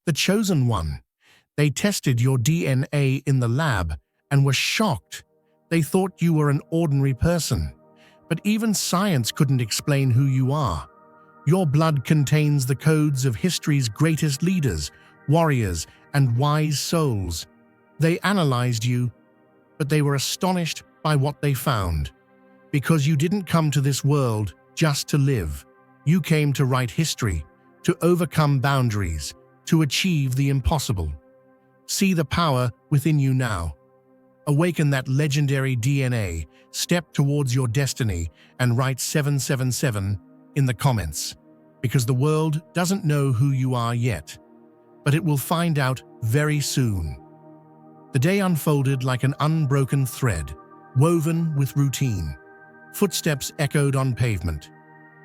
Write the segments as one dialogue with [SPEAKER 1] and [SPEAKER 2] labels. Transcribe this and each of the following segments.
[SPEAKER 1] The chosen one. They tested your DNA in the lab and were shocked. They thought you were an ordinary person. But even science couldn't explain who you are. Your blood contains the codes of history's greatest leaders, warriors, and wise souls. They analyzed you, but they were astonished by what they found. Because you didn't come to this world just to live. You came to write history, to overcome boundaries, to achieve the impossible. See the power within you now. Awaken that legendary DNA, step towards your destiny, and write 777 in the comments. Because the world doesn't know who you are yet, but it will find out very soon. The day unfolded like an unbroken thread, woven with routine. Footsteps echoed on pavement.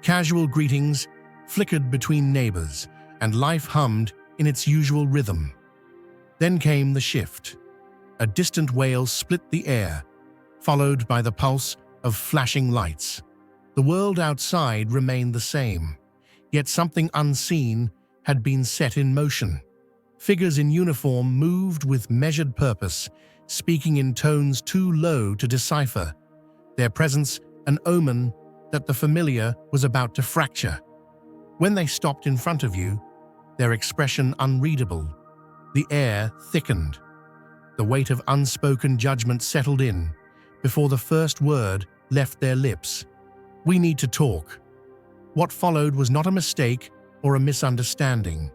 [SPEAKER 1] Casual greetings flickered between neighbors, and life hummed in its usual rhythm. Then came the shift. A distant wail split the air, followed by the pulse of flashing lights. The world outside remained the same, yet something unseen had been set in motion. Figures in uniform moved with measured purpose, speaking in tones too low to decipher, their presence an omen that the familiar was about to fracture. When they stopped in front of you, their expression unreadable, the air thickened. The weight of unspoken judgment settled in before the first word left their lips. "We need to talk." What followed was not a mistake or a misunderstanding.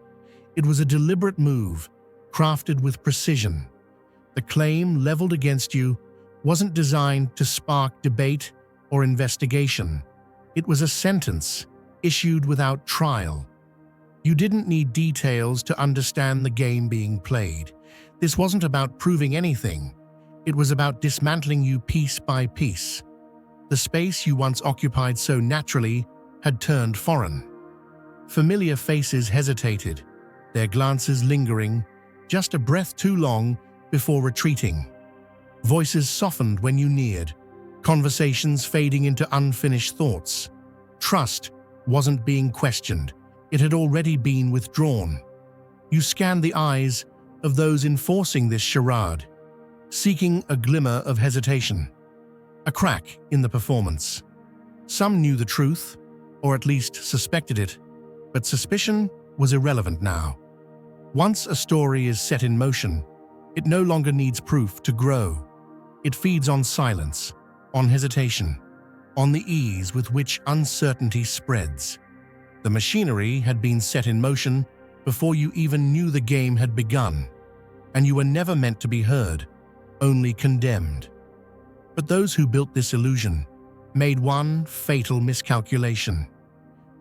[SPEAKER 1] It was a deliberate move, crafted with precision. The claim leveled against you wasn't designed to spark debate or investigation. It was a sentence issued without trial. You didn't need details to understand the game being played. This wasn't about proving anything. It was about dismantling you piece by piece. The space you once occupied so naturally had turned foreign. Familiar faces hesitated, their glances lingering, just a breath too long before retreating. Voices softened when you neared, conversations fading into unfinished thoughts. Trust wasn't being questioned. It had already been withdrawn. You scanned the eyes of those enforcing this charade, seeking a glimmer of hesitation, a crack in the performance. Some knew the truth, or at least suspected it, but suspicion was irrelevant now. Once a story is set in motion, it no longer needs proof to grow. It feeds on silence, on hesitation, on the ease with which uncertainty spreads. The machinery had been set in motion before you even knew the game had begun, and you were never meant to be heard, only condemned. But those who built this illusion made one fatal miscalculation.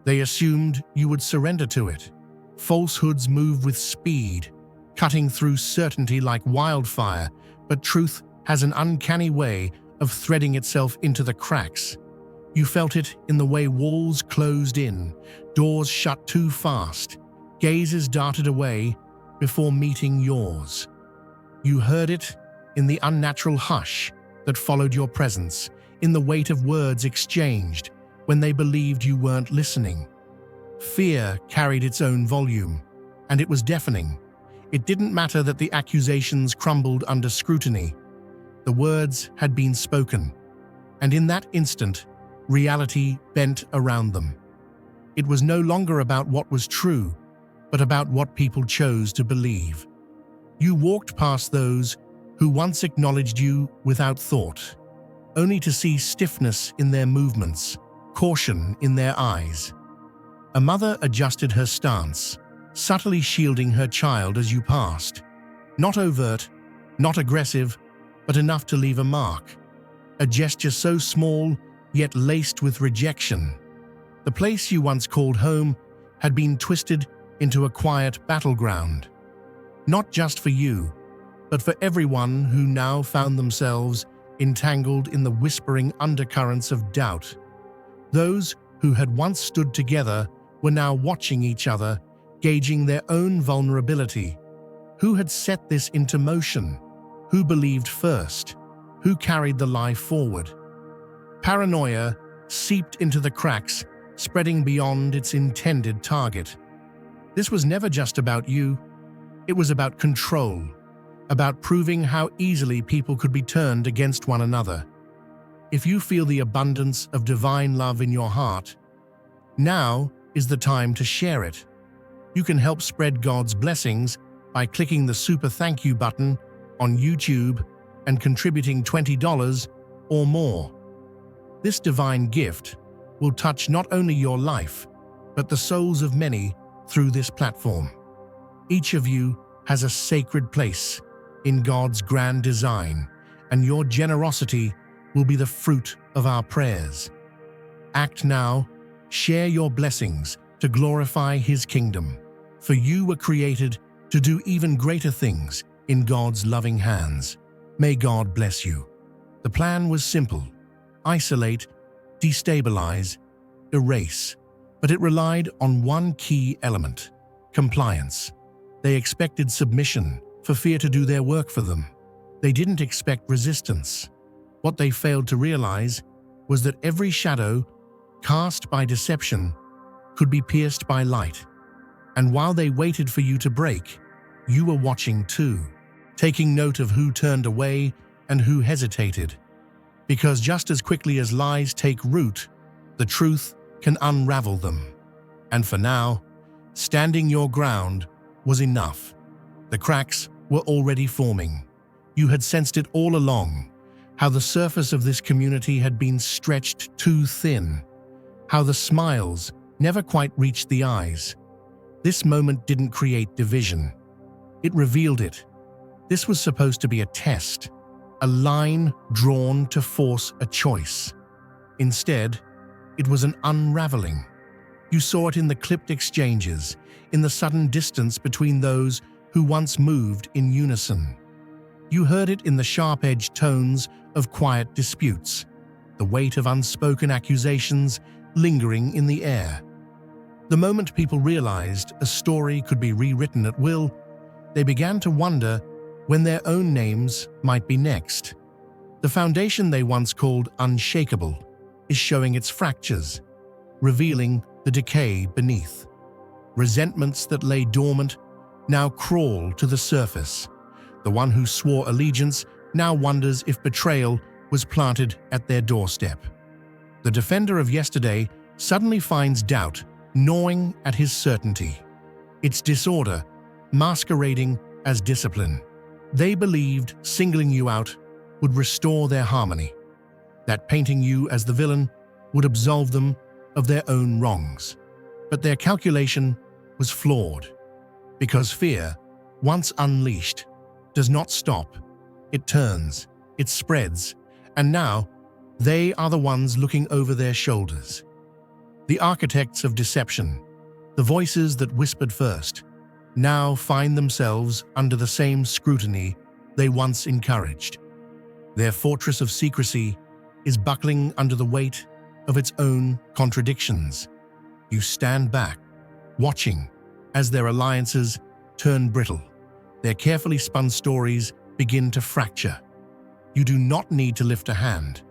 [SPEAKER 1] They assumed you would surrender to it. Falsehoods move with speed, cutting through certainty like wildfire, but truth has an uncanny way of threading itself into the cracks. You felt it in the way walls closed in, doors shut too fast, gazes darted away before meeting yours. You heard it in the unnatural hush that followed your presence, in the weight of words exchanged when they believed you weren't listening. Fear carried its own volume, and it was deafening. It didn't matter that the accusations crumbled under scrutiny. The words had been spoken, and in that instant, reality bent around them. It was no longer about what was true, but about what people chose to believe. You walked past those who once acknowledged you without thought, only to see stiffness in their movements, caution in their eyes. A mother adjusted her stance, subtly shielding her child as you passed. Not overt, not aggressive, but enough to leave a mark. A gesture so small, yet laced with rejection. The place you once called home had been twisted into a quiet battleground. Not just for you, but for everyone who now found themselves entangled in the whispering undercurrents of doubt. Those who had once stood together were now watching each other, gauging their own vulnerability. Who had set this into motion? Who believed first? Who carried the lie forward? Paranoia seeped into the cracks, spreading beyond its intended target. This was never just about you. It was about control, about proving how easily people could be turned against one another. If you feel the abundance of divine love in your heart, now is the time to share it. You can help spread God's blessings by clicking the super thank you button on YouTube and contributing $20 or more. This divine gift will touch not only your life, but the souls of many through this platform. Each of you has a sacred place in God's grand design, and your generosity will be the fruit of our prayers. Act now, share your blessings to glorify His kingdom, for you were created to do even greater things in God's loving hands. May God bless you. The plan was simple: isolate, destabilize, erase, but it relied on one key element: compliance. They expected submission for fear to do their work for them. They didn't expect resistance. What they failed to realize was that every shadow cast by deception could be pierced by light. And while they waited for you to break, you were watching too, taking note of who turned away and who hesitated. Because just as quickly as lies take root, the truth can unravel them. And for now, standing your ground was enough. The cracks were already forming. You had sensed it all along, how the surface of this community had been stretched too thin, how the smiles never quite reached the eyes. This moment didn't create division. It revealed it. This was supposed to be a test, a line drawn to force a choice. Instead, it was an unraveling. You saw it in the clipped exchanges, in the sudden distance between those who once moved in unison. You heard it in the sharp-edged tones of quiet disputes, the weight of unspoken accusations lingering in the air. The moment people realized a story could be rewritten at will, they began to wonder when their own names might be next. The foundation they once called unshakable is showing its fractures, revealing the decay beneath. Resentments that lay dormant now crawl to the surface. The one who swore allegiance now wonders if betrayal was planted at their doorstep. The defender of yesterday suddenly finds doubt gnawing at his certainty. It's disorder masquerading as discipline. They believed singling you out would restore their harmony, that painting you as the villain would absolve them of their own wrongs. But their calculation was flawed, because fear, once unleashed, does not stop. It turns, it spreads, and now they are the ones looking over their shoulders. The architects of deception, the voices that whispered first, now find themselves under the same scrutiny they once encouraged. Their fortress of secrecy is buckling under the weight of its own contradictions. You stand back, watching as their alliances turn brittle. Their carefully spun stories begin to fracture. You do not need to lift a hand.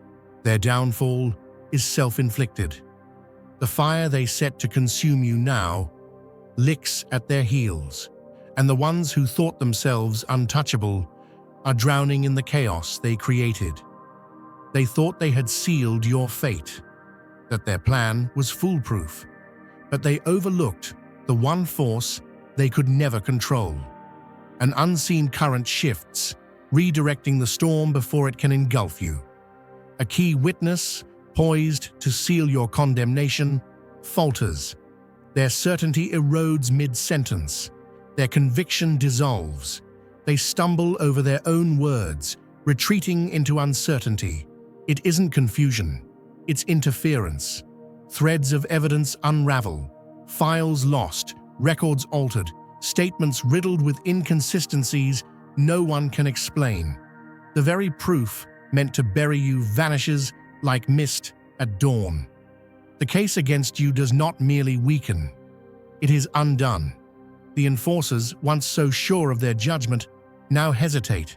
[SPEAKER 1] Their downfall is self-inflicted. The fire they set to consume you now licks at their heels, and the ones who thought themselves untouchable are drowning in the chaos they created. They thought they had sealed your fate, that their plan was foolproof, but they overlooked the one force they could never control. An unseen current shifts, redirecting the storm before it can engulf you. A key witness, poised to seal your condemnation, falters. Their certainty erodes mid-sentence. Their conviction dissolves. They stumble over their own words, retreating into uncertainty. It isn't confusion. It's interference. Threads of evidence unravel. Files lost. Records altered. Statements riddled with inconsistencies no one can explain. The very proof meant to bury you vanishes like mist at dawn. The case against you does not merely weaken. It is undone. The enforcers, once so sure of their judgment, now hesitate.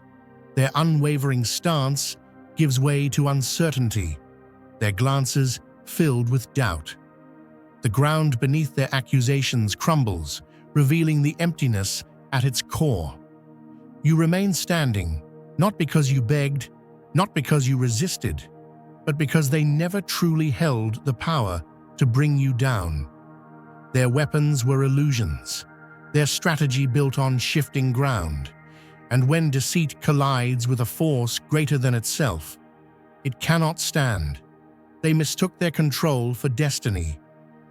[SPEAKER 1] Their unwavering stance gives way to uncertainty, their glances filled with doubt. The ground beneath their accusations crumbles, revealing the emptiness at its core. You remain standing, not because you begged, not because you resisted, but because they never truly held the power to bring you down. Their weapons were illusions, their strategy built on shifting ground, and when deceit collides with a force greater than itself, it cannot stand. They mistook their control for destiny,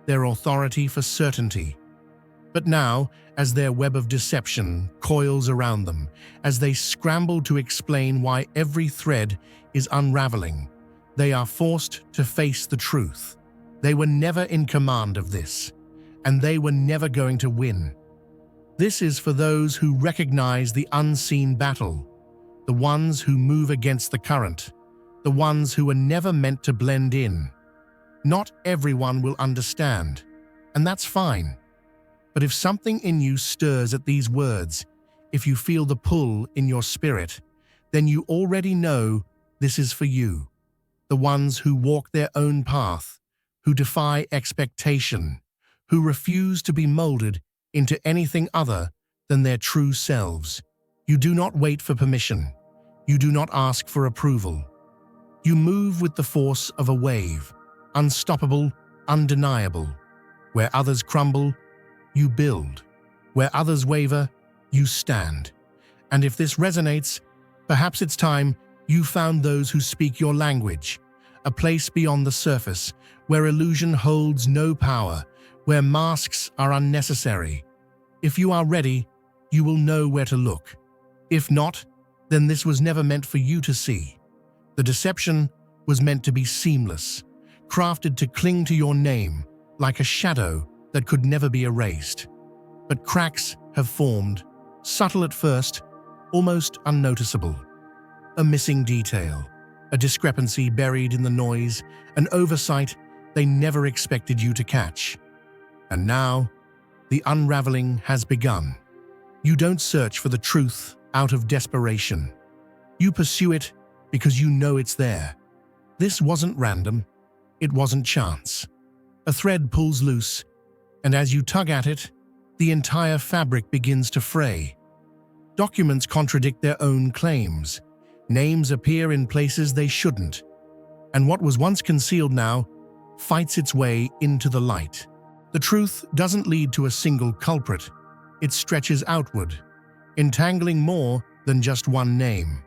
[SPEAKER 1] their authority for certainty. But now, as their web of deception coils around them, as they scramble to explain why every thread is unraveling, they are forced to face the truth. They were never in command of this, and they were never going to win. This is for those who recognize the unseen battle, the ones who move against the current, the ones who are never meant to blend in. Not everyone will understand, and that's fine. But if something in you stirs at these words, if you feel the pull in your spirit, then you already know this is for you. The ones who walk their own path, who defy expectation, who refuse to be molded into anything other than their true selves. You do not wait for permission. You do not ask for approval. You move with the force of a wave, unstoppable, undeniable. Where others crumble, you build. Where others waver, you stand. And if this resonates, perhaps it's time you found those who speak your language, a place beyond the surface, where illusion holds no power, where masks are unnecessary. If you are ready, you will know where to look. If not, then this was never meant for you to see. The deception was meant to be seamless, crafted to cling to your name like a shadow that could never be erased. But cracks have formed, subtle at first, almost unnoticeable. A missing detail, a discrepancy buried in the noise, an oversight they never expected you to catch. And now, the unraveling has begun. You don't search for the truth out of desperation. You pursue it because you know it's there. This wasn't random. It wasn't chance. A thread pulls loose, and as you tug at it, the entire fabric begins to fray. Documents contradict their own claims. Names appear in places they shouldn't. And what was once concealed now fights its way into the light. The truth doesn't lead to a single culprit. It stretches outward, entangling more than just one name.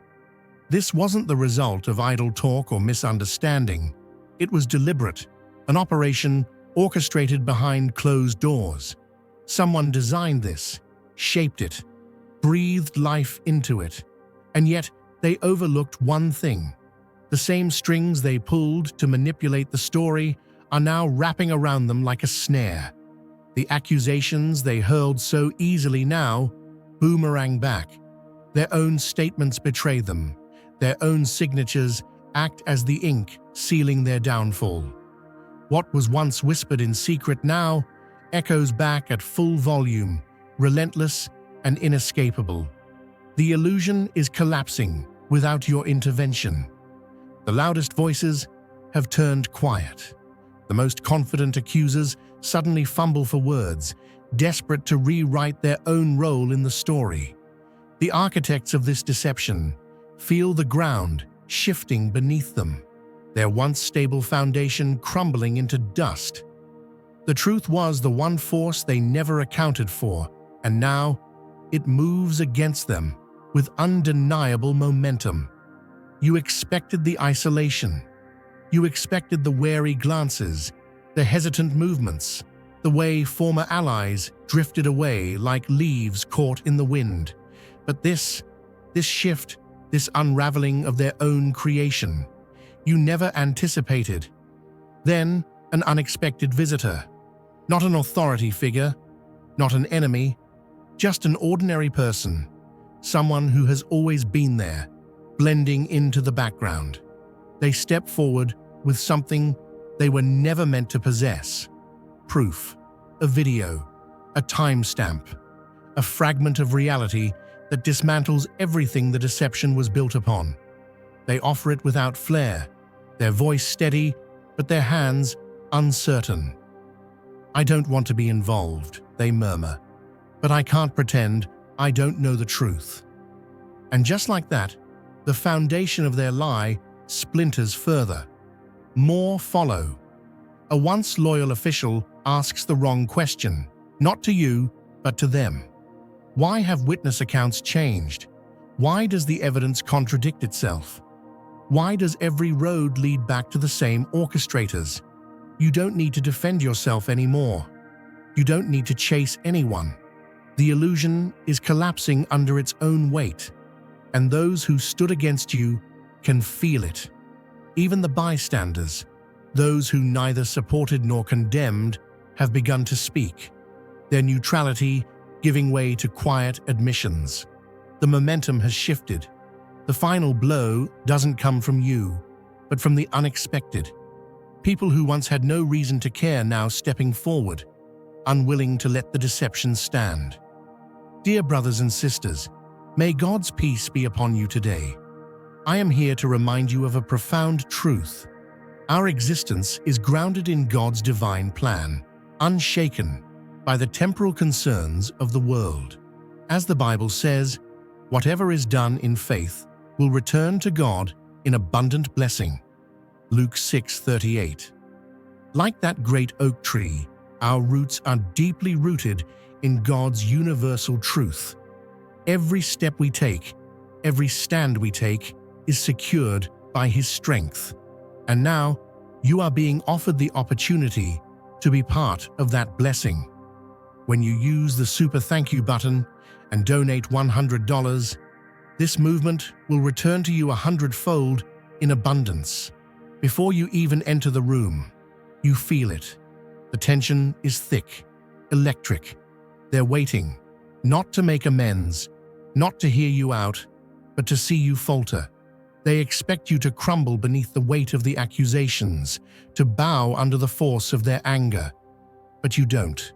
[SPEAKER 1] This wasn't the result of idle talk or misunderstanding. It was deliberate, an operation orchestrated behind closed doors. Someone designed this, shaped it, breathed life into it, and yet they overlooked one thing. The same strings they pulled to manipulate the story are now wrapping around them like a snare. The accusations they hurled so easily now boomerang back. Their own statements betray them. Their own signatures act as the ink sealing their downfall. What was once whispered in secret now echoes back at full volume, relentless and inescapable. The illusion is collapsing without your intervention. The loudest voices have turned quiet. The most confident accusers suddenly fumble for words, desperate to rewrite their own role in the story. The architects of this deception feel the ground shifting beneath them, their once stable foundation crumbling into dust. The truth was the one force they never accounted for, and now it moves against them with undeniable momentum. You expected the isolation. You expected the wary glances, the hesitant movements, the way former allies drifted away like leaves caught in the wind. But this shift, this unraveling of their own creation, you never anticipated. Then, an unexpected visitor. Not an authority figure, not an enemy, just an ordinary person, someone who has always been there, blending into the background. They step forward with something they were never meant to possess. Proof, a video, a timestamp, a fragment of reality that dismantles everything the deception was built upon. They offer it without flair, their voice steady, but their hands uncertain. "I don't want to be involved," they murmur, "but I can't pretend I don't know the truth. And just like that, the foundation of their lie splinters further. More follow. A once loyal official asks the wrong question, not to you, but to them. Why have witness accounts changed? Why does the evidence contradict itself? Why does every road lead back to the same orchestrators? You don't need to defend yourself anymore. You don't need to chase anyone. The illusion is collapsing under its own weight, and those who stood against you can feel it. Even the bystanders, those who neither supported nor condemned, have begun to speak, their neutrality giving way to quiet admissions. The momentum has shifted. The final blow doesn't come from you, but from the unexpected. People who once had no reason to care now stepping forward, unwilling to let the deception stand. Dear brothers and sisters, may God's peace be upon you today. I am here to remind you of a profound truth. Our existence is grounded in God's divine plan, unshaken by the temporal concerns of the world. As the Bible says, whatever is done in faith will return to God in abundant blessing. Luke 6:38. Like that great oak tree, our roots are deeply rooted in God's universal truth. Every step we take, every stand we take, is secured by His strength. And now, you are being offered the opportunity to be part of that blessing. When you use the super thank you button and donate $100, this movement will return to you 100-fold in abundance. Before you even enter the room, you feel it. The tension is thick, electric. They're waiting, not to make amends, not to hear you out, but to see you falter. They expect you to crumble beneath the weight of the accusations, to bow under the force of their anger. But you don't.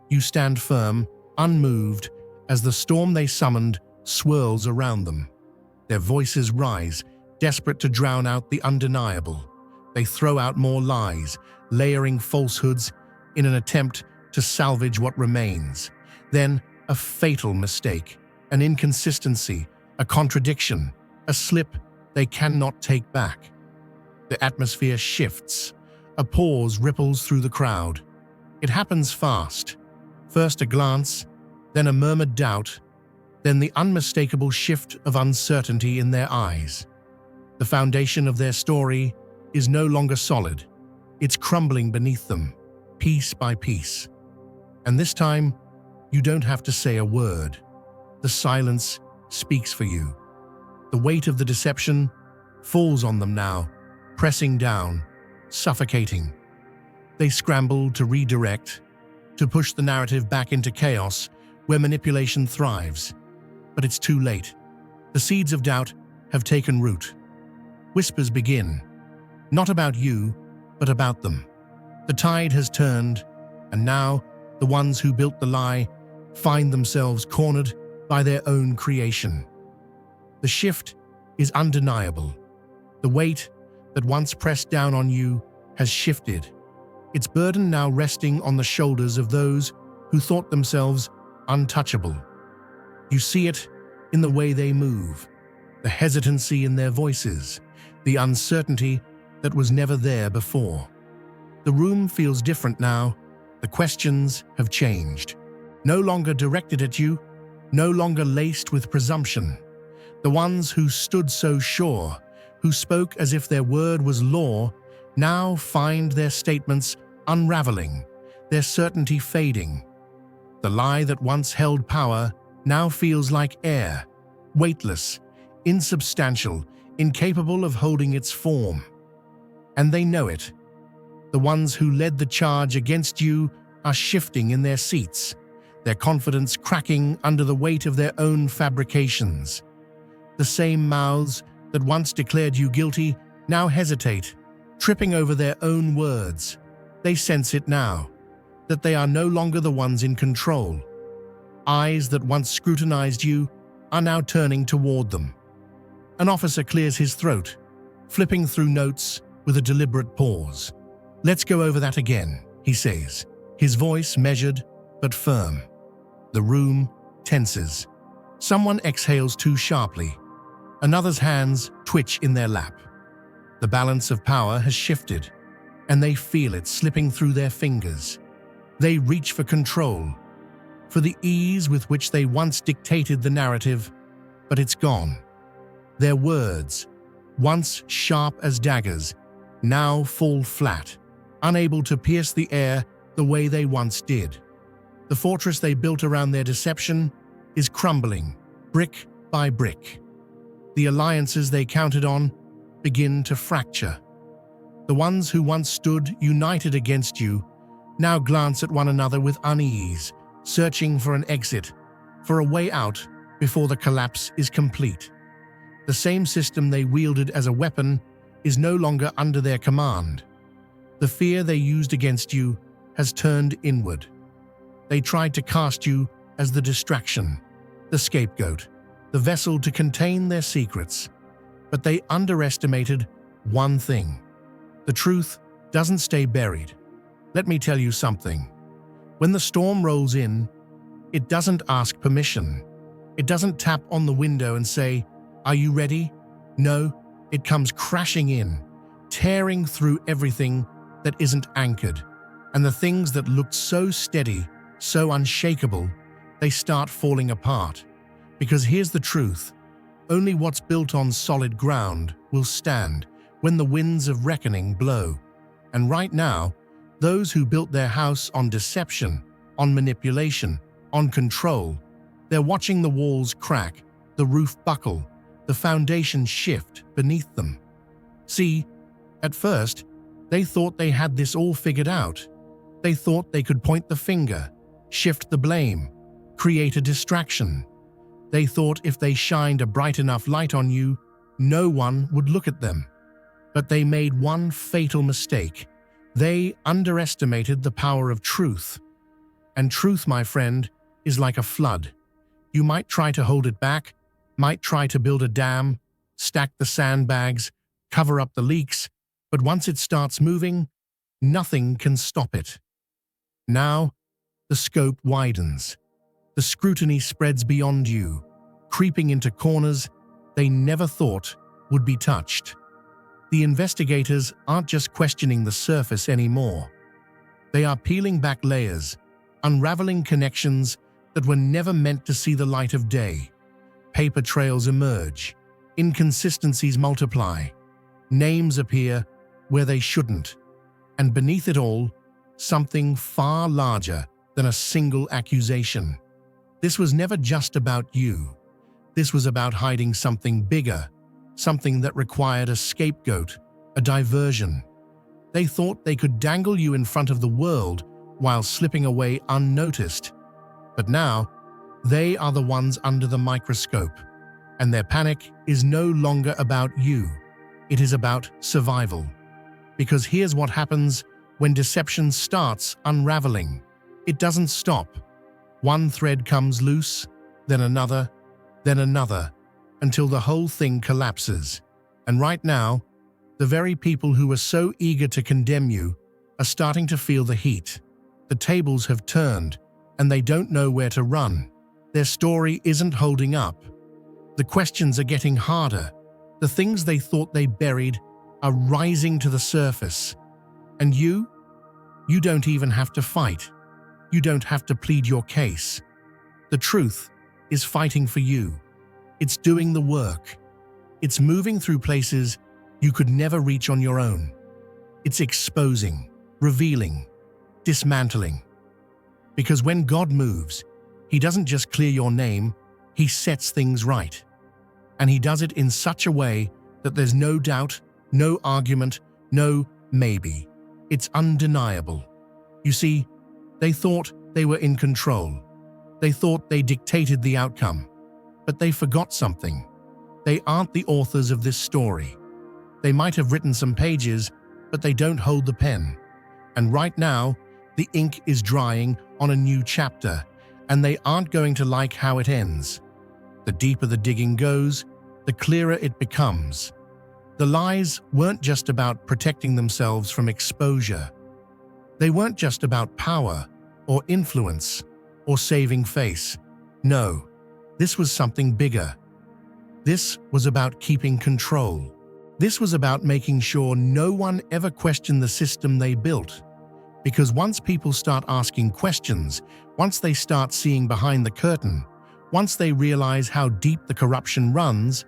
[SPEAKER 1] You stand firm, unmoved, as the storm they summoned swirls around them. Their voices rise, desperate to drown out the undeniable. They throw out more lies, layering falsehoods in an attempt to salvage what remains. Then, a fatal mistake, an inconsistency, a contradiction, a slip they cannot take back. The atmosphere shifts. A pause ripples through the crowd. It happens fast. First a glance, then a murmured doubt, then the unmistakable shift of uncertainty in their eyes. The foundation of their story is no longer solid. It's crumbling beneath them, piece by piece. And this time, you don't have to say a word. The silence speaks for you. The weight of the deception falls on them now, pressing down, suffocating. They scramble to redirect, to push the narrative back into chaos where manipulation thrives. But it's too late. The seeds of doubt have taken root. Whispers begin, not about you, but about them. The tide has turned, and now the ones who built the lie find themselves cornered by their own creation. The shift is undeniable. The weight that once pressed down on you has shifted, its burden now resting on the shoulders of those who thought themselves untouchable. You see it in the way they move, the hesitancy in their voices, the uncertainty that was never there before. The room feels different now. The questions have changed. No longer directed at you, no longer laced with presumption. The ones who stood so sure, who spoke as if their word was law, now find their statements unraveling, their certainty fading. The lie that once held power now feels like air, weightless, insubstantial, incapable of holding its form. And they know it. The ones who led the charge against you are shifting in their seats, their confidence cracking under the weight of their own fabrications. The same mouths that once declared you guilty now hesitate, tripping over their own words. They sense it now, that they are no longer the ones in control. Eyes that once scrutinized you are now turning toward them. An officer clears his throat, flipping through notes with a deliberate pause. "Let's go over that again," he says, his voice measured but firm. The room tenses. Someone exhales too sharply. Another's hands twitch in their lap. The balance of power has shifted, and they feel it slipping through their fingers. They reach for control, for the ease with which they once dictated the narrative, but it's gone. Their words, once sharp as daggers, now fall flat, unable to pierce the air the way they once did. The fortress they built around their deception is crumbling, brick by brick. The alliances they counted on begin to fracture. The ones who once stood united against you now glance at one another with unease, searching for an exit, for a way out before the collapse is complete. The same system they wielded as a weapon is no longer under their command. The fear they used against you has turned inward. They tried to cast you as the distraction, the scapegoat, the vessel to contain their secrets. But they underestimated one thing. The truth doesn't stay buried. Let me tell you something. When the storm rolls in, it doesn't ask permission. It doesn't tap on the window and say, "Are you ready?" No, it comes crashing in, tearing through everything that isn't anchored. And the things that looked so steady, so unshakable, they start falling apart. Because here's the truth. Only what's built on solid ground will stand when the winds of reckoning blow. And right now, those who built their house on deception, on manipulation, on control, they're watching the walls crack, the roof buckle, the foundation shift beneath them. See, at first, they thought they had this all figured out. They thought they could point the finger, shift the blame, create a distraction. They thought if they shined a bright enough light on you, no one would look at them. But they made one fatal mistake. They underestimated the power of truth. And truth, my friend, is like a flood. You might try to hold it back, might try to build a dam, stack the sandbags, cover up the leaks, but once it starts moving, nothing can stop it. Now, the scope widens. The scrutiny spreads beyond you, creeping into corners they never thought would be touched. The investigators aren't just questioning the surface anymore. They are peeling back layers, unraveling connections that were never meant to see the light of day. Paper trails emerge, inconsistencies multiply, names appear where they shouldn't, and beneath it all, something far larger than a single accusation. This was never just about you. This was about hiding something bigger, something that required a scapegoat, a diversion. They thought they could dangle you in front of the world while slipping away unnoticed. But now, they are the ones under the microscope, and their panic is no longer about you. It is about survival. Because here's what happens when deception starts unraveling. It doesn't stop. One thread comes loose, then another, until the whole thing collapses. And right now, the very people who were so eager to condemn you are starting to feel the heat. The tables have turned, and they don't know where to run. Their story isn't holding up. The questions are getting harder. The things they thought they buried are rising to the surface. And you don't even have to fight. You don't have to plead your case. The truth is fighting for you. It's doing the work. It's moving through places you could never reach on your own. It's exposing, revealing, dismantling. Because when God moves, He doesn't just clear your name, He sets things right. And He does it in such a way that there's no doubt, no argument, no maybe. It's undeniable. You see, they thought they were in control. They thought they dictated the outcome. But they forgot something. They aren't the authors of this story. They might have written some pages, but they don't hold the pen. And right now, the ink is drying on a new chapter, and they aren't going to like how it ends. The deeper the digging goes, the clearer it becomes. The lies weren't just about protecting themselves from exposure. They weren't just about power or influence or saving face. No, This was something bigger. This was about keeping control. This was about making sure no one ever questioned the system they built. Because once people start asking questions, once they start seeing behind the curtain, once they realize how deep the corruption runs,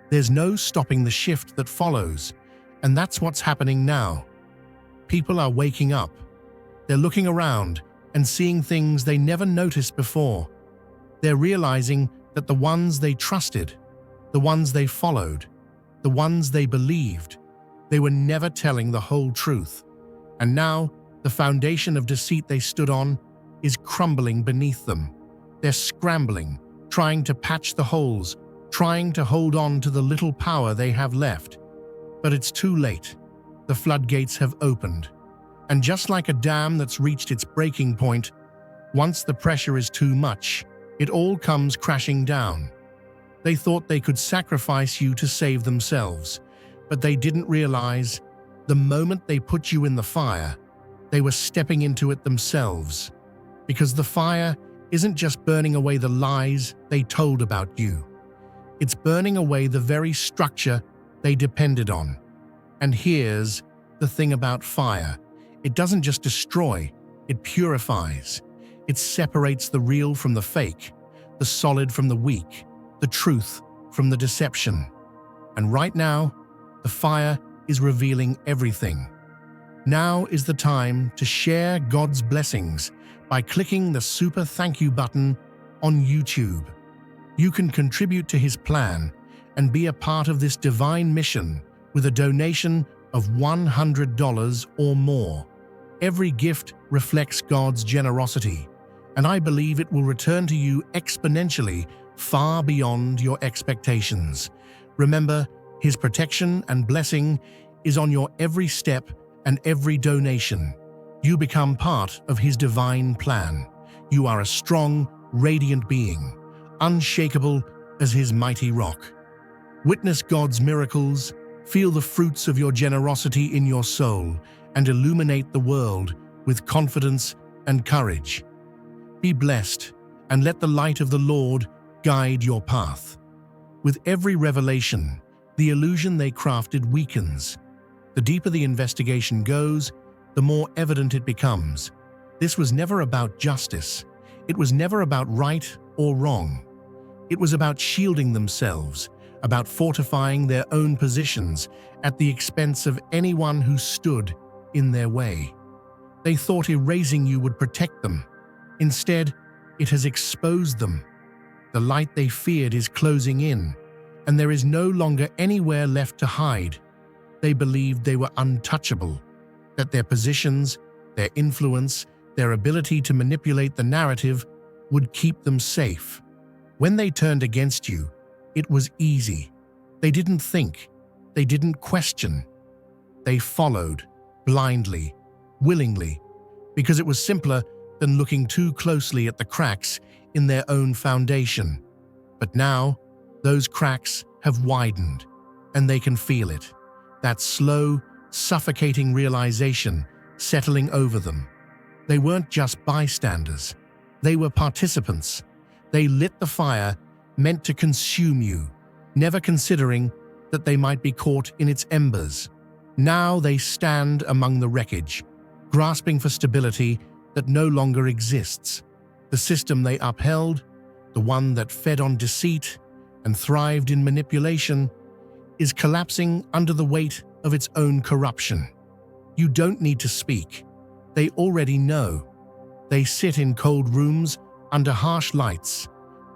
[SPEAKER 1] there's no stopping the shift that follows. And that's what's happening now. People are waking up. They're looking around and seeing things they never noticed before. They're realizing that the ones they trusted, the ones they followed, the ones they believed, they were never telling the whole truth. And now, the foundation of deceit they stood on is crumbling beneath them. They're scrambling, trying to patch the holes, trying to hold on to the little power they have left. But it's too late. The floodgates have opened. And just like a dam that's reached its breaking point, once the pressure is too much, it all comes crashing down. They thought they could sacrifice you to save themselves, but they didn't realize the moment they put you in the fire, they were stepping into it themselves. Because the fire isn't just burning away the lies they told about you. It's burning away the very structure they depended on. And here's the thing about fire. It doesn't just destroy, it purifies. It separates the real from the fake, the solid from the weak, the truth from the deception. And right now, the fire is revealing everything. Now is the time to share God's blessings by clicking the super thank you button on YouTube. You can contribute to His plan and be a part of this divine mission with a donation of $100 or more. Every gift reflects God's generosity, and I believe it will return to you exponentially, far beyond your expectations. Remember, His protection and blessing is on your every step and every donation. You become part of His divine plan. You are a strong, radiant being, unshakable as His mighty rock. Witness God's miracles, feel the fruits of your generosity in your soul, and illuminate the world with confidence and courage. Be blessed, and let the light of the Lord guide your path. With every revelation, the illusion they crafted weakens. The deeper the investigation goes, the more evident it becomes. This was never about justice. It was never about right or wrong. It was about shielding themselves, about fortifying their own positions at the expense of anyone who stood in their way. They thought erasing you would protect them. Instead, it has exposed them. The light they feared is closing in, and there is no longer anywhere left to hide. They believed they were untouchable, that their positions, their influence, their ability to manipulate the narrative would keep them safe. When they turned against you, it was easy. They didn't think. They didn't question. They followed, blindly, willingly, because it was simpler than looking too closely at the cracks in their own foundation. But now, those cracks have widened, and they can feel it. That slow, suffocating realization settling over them. They weren't just bystanders. They were participants. They lit the fire meant to consume you, never considering that they might be caught in its embers. Now they stand among the wreckage, grasping for stability that no longer exists. The system they upheld, the one that fed on deceit and thrived in manipulation, is collapsing under the weight of its own corruption. You don't need to speak. They already know. They sit in cold rooms under harsh lights,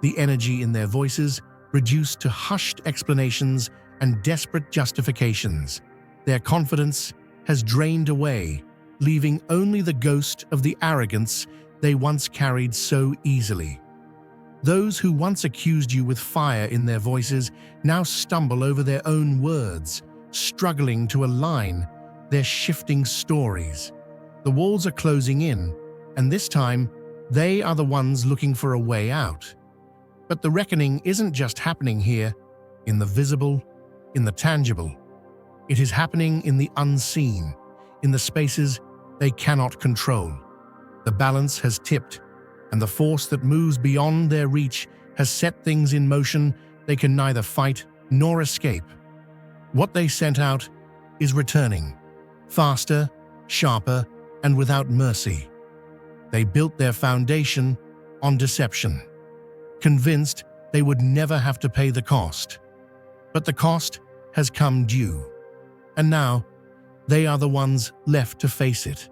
[SPEAKER 1] the energy in their voices reduced to hushed explanations and desperate justifications. Their confidence has drained away, leaving only the ghost of the arrogance they once carried so easily. Those who once accused you with fire in their voices now stumble over their own words, struggling to align their shifting stories. The walls are closing in, and this time, they are the ones looking for a way out. But the reckoning isn't just happening here, in the visible, in the tangible. It is happening in the unseen, in the spaces they cannot control. The balance has tipped, and the force that moves beyond their reach has set things in motion they can neither fight nor escape. What they sent out is returning, faster, sharper, and without mercy. They built their foundation on deception, convinced they would never have to pay the cost. But the cost has come due, and now they are the ones left to face it.